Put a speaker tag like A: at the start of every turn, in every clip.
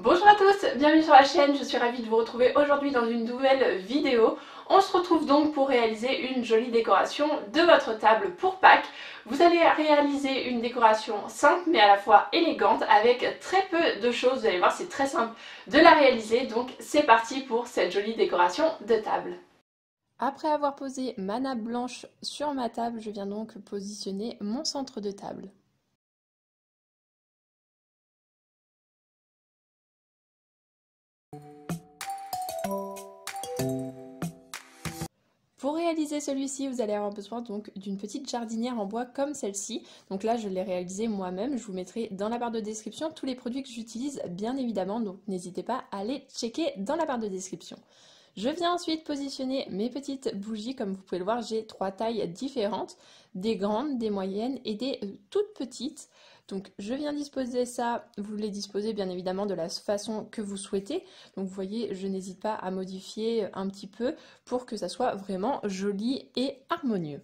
A: Bonjour à tous, bienvenue sur la chaîne, je suis ravie de vous retrouver aujourd'hui dans une nouvelle vidéo. On se retrouve donc pour réaliser une jolie décoration de votre table pour Pâques. Vous allez réaliser une décoration simple mais à la fois élégante avec très peu de choses, vous allez voir c'est très simple de la réaliser, donc c'est parti pour cette jolie décoration de table. Après avoir posé ma nappe blanche sur ma table, je viens donc positionner mon centre de table. Pour réaliser celui-ci, vous allez avoir besoin donc d'une petite jardinière en bois comme celle-ci. Donc là, je l'ai réalisée moi-même. Je vous mettrai dans la barre de description tous les produits que j'utilise, bien évidemment. Donc n'hésitez pas à aller checker dans la barre de description. Je viens ensuite positionner mes petites bougies. Comme vous pouvez le voir, j'ai 3 tailles différentes. Des grandes, des moyennes et des toutes petites. Donc je viens disposer ça, vous les disposez bien évidemment de la façon que vous souhaitez. Donc vous voyez, je n'hésite pas à modifier un petit peu pour que ça soit vraiment joli et harmonieux.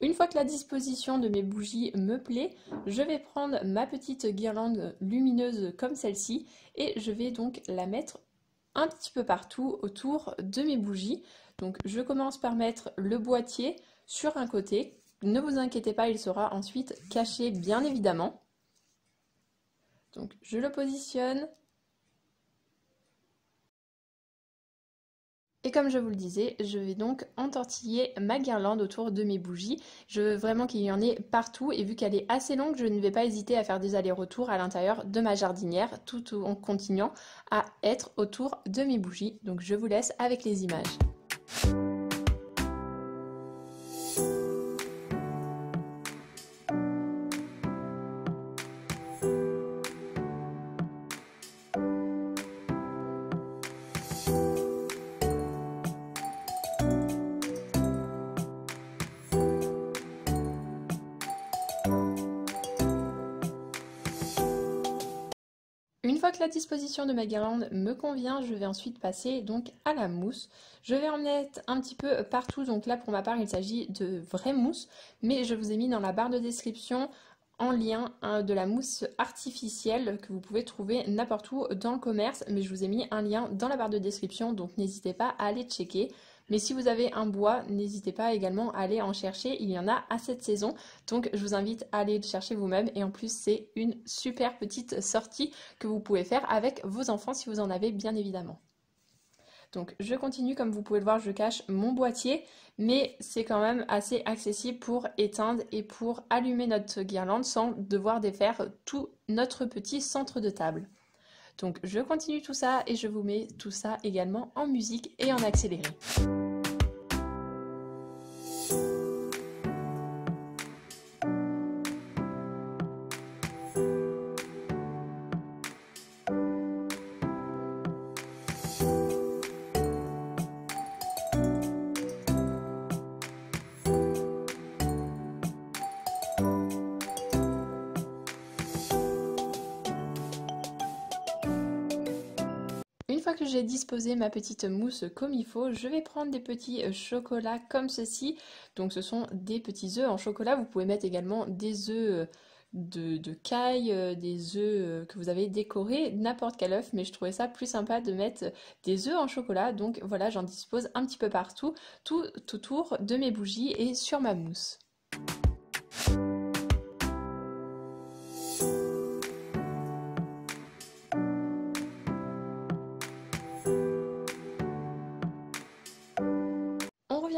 A: Une fois que la disposition de mes bougies me plaît, je vais prendre ma petite guirlande lumineuse comme celle-ci et je vais donc la mettre un petit peu partout autour de mes bougies. Donc je commence par mettre le boîtier sur un côté. Ne vous inquiétez pas, il sera ensuite caché bien évidemment. Donc je le positionne. Et comme je vous le disais, je vais donc entortiller ma guirlande autour de mes bougies. Je veux vraiment qu'il y en ait partout et vu qu'elle est assez longue, je ne vais pas hésiter à faire des allers-retours à l'intérieur de ma jardinière tout en continuant à être autour de mes bougies. Donc je vous laisse avec les images. Une fois que la disposition de ma guirlande me convient, je vais ensuite passer donc à la mousse. Je vais en mettre un petit peu partout, donc là pour ma part il s'agit de vraie mousse, mais je vous ai mis dans la barre de description en lien de la mousse artificielle que vous pouvez trouver n'importe où dans le commerce, mais je vous ai mis un lien dans la barre de description, donc n'hésitez pas à aller checker. Mais si vous avez un bois, n'hésitez pas également à aller en chercher, il y en a à cette saison, donc je vous invite à aller le chercher vous-même et en plus c'est une super petite sortie que vous pouvez faire avec vos enfants si vous en avez bien évidemment. Donc je continue, comme vous pouvez le voir, je cache mon boîtier, mais c'est quand même assez accessible pour éteindre et pour allumer notre guirlande sans devoir défaire tout notre petit centre de table. Donc je continue tout ça et je vous mets tout ça également en musique et en accéléré. Une fois que j'ai disposé ma petite mousse comme il faut, je vais prendre des petits chocolats comme ceci. Donc ce sont des petits œufs en chocolat. Vous pouvez mettre également des œufs de caille, des œufs que vous avez décorés, n'importe quel œuf. Mais je trouvais ça plus sympa de mettre des œufs en chocolat. Donc voilà, j'en dispose un petit peu partout, tout autour de mes bougies et sur ma mousse.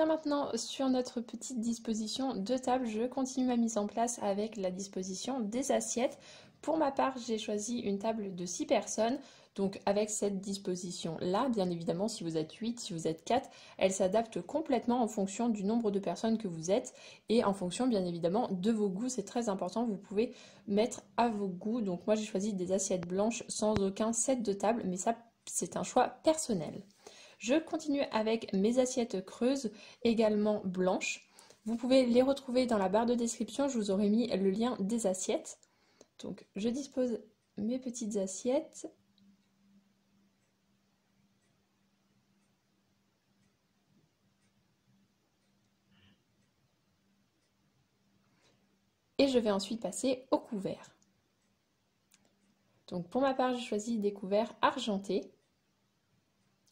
A: Maintenant sur notre petite disposition de table, je continue ma mise en place avec la disposition des assiettes. Pour ma part, j'ai choisi une table de 6 personnes, donc avec cette disposition là, bien évidemment si vous êtes 8, si vous êtes 4, elle s'adapte complètement en fonction du nombre de personnes que vous êtes et en fonction bien évidemment de vos goûts, c'est très important, vous pouvez mettre à vos goûts. Donc moi j'ai choisi des assiettes blanches sans aucun set de table, mais ça c'est un choix personnel. Je continue avec mes assiettes creuses, également blanches. Vous pouvez les retrouver dans la barre de description, je vous aurai mis le lien des assiettes. Donc je dispose mes petites assiettes. Et je vais ensuite passer au couvert. Donc pour ma part, j'ai choisi des couverts argentés.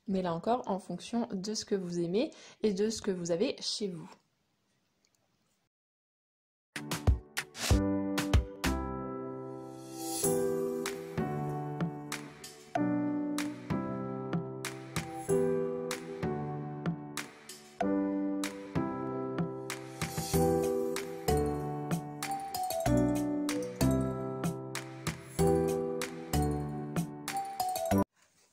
A: Mais là encore, en fonction de ce que vous aimez et de ce que vous avez chez vous.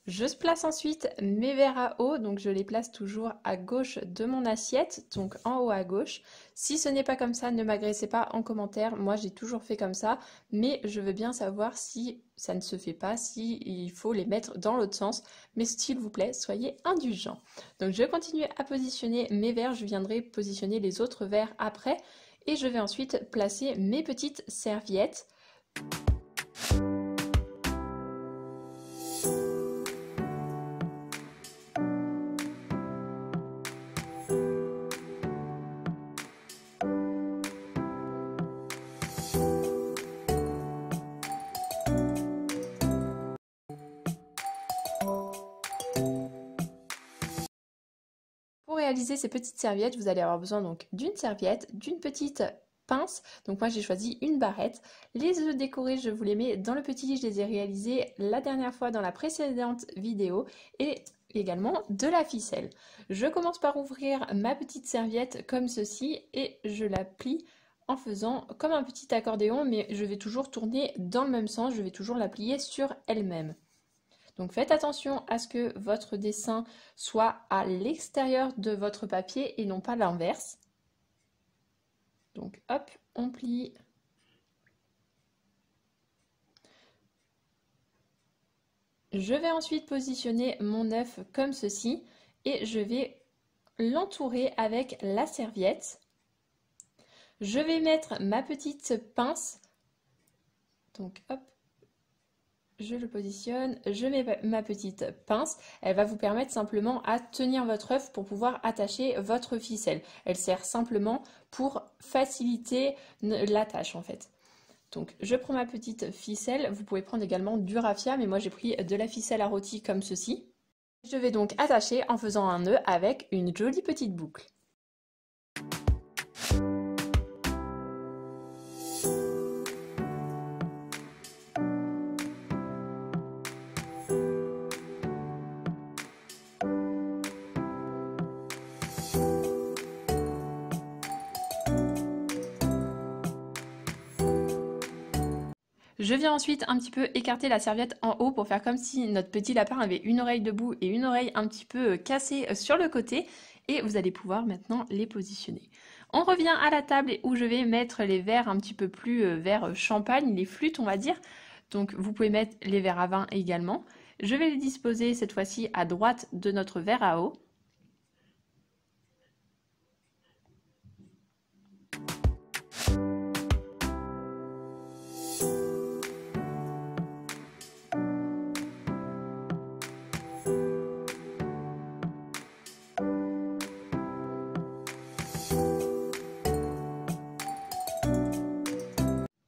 A: Je place ensuite mes verres à eau, donc je les place toujours à gauche de mon assiette, donc en haut à gauche. Si ce n'est pas comme ça, ne m'agressez pas en commentaire, moi j'ai toujours fait comme ça, mais je veux bien savoir si ça ne se fait pas, si il faut les mettre dans l'autre sens, mais s'il vous plaît, soyez indulgents. Donc je continue à positionner mes verres, je viendrai positionner les autres verres après, et je vais ensuite placer mes petites serviettes. Pour réaliser ces petites serviettes, vous allez avoir besoin donc d'une serviette, d'une petite pince. Donc moi j'ai choisi une barrette. Les œufs décorés, je vous les mets dans le petit, je les ai réalisés la dernière fois dans la précédente vidéo, et également de la ficelle. Je commence par ouvrir ma petite serviette comme ceci et je la plie en faisant comme un petit accordéon, mais je vais toujours tourner dans le même sens, je vais toujours la plier sur elle-même. Donc faites attention à ce que votre dessin soit à l'extérieur de votre papier et non pas l'inverse. Donc hop, on plie. Je vais ensuite positionner mon œuf comme ceci et je vais l'entourer avec la serviette. Je vais mettre ma petite pince. Donc hop. Je le positionne, je mets ma petite pince, elle va vous permettre simplement à tenir votre œuf pour pouvoir attacher votre ficelle. Elle sert simplement pour faciliter la tâche en fait. Donc je prends ma petite ficelle, vous pouvez prendre également du raffia, mais moi j'ai pris de la ficelle à rôti comme ceci. Je vais donc attacher en faisant un nœud avec une jolie petite boucle. Je viens ensuite un petit peu écarter la serviette en haut pour faire comme si notre petit lapin avait une oreille debout et une oreille un petit peu cassée sur le côté. Et vous allez pouvoir maintenant les positionner. On revient à la table où je vais mettre les verres un petit peu plus verre champagne, les flûtes on va dire. Donc vous pouvez mettre les verres à vin également. Je vais les disposer cette fois-ci à droite de notre verre à eau.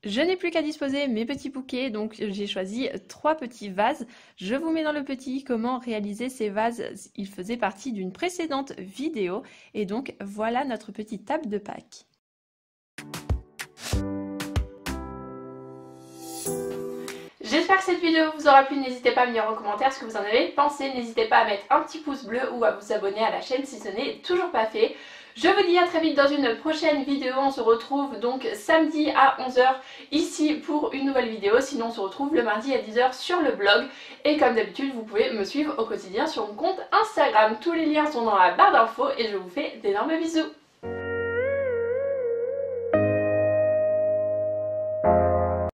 A: Je n'ai plus qu'à disposer mes petits bouquets, donc j'ai choisi 3 petits vases. Je vous mets dans le petit comment réaliser ces vases. Il faisait partie d'une précédente vidéo. Et donc voilà notre petite table de Pâques. J'espère que cette vidéo vous aura plu, n'hésitez pas à me dire en commentaire ce que vous en avez pensé, n'hésitez pas à mettre un petit pouce bleu ou à vous abonner à la chaîne si ce n'est toujours pas fait. Je vous dis à très vite dans une prochaine vidéo, on se retrouve donc samedi à 11 h ici pour une nouvelle vidéo, sinon on se retrouve le mardi à 10 h sur le blog. Et comme d'habitude, vous pouvez me suivre au quotidien sur mon compte Instagram, tous les liens sont dans la barre d'infos et je vous fais d'énormes bisous.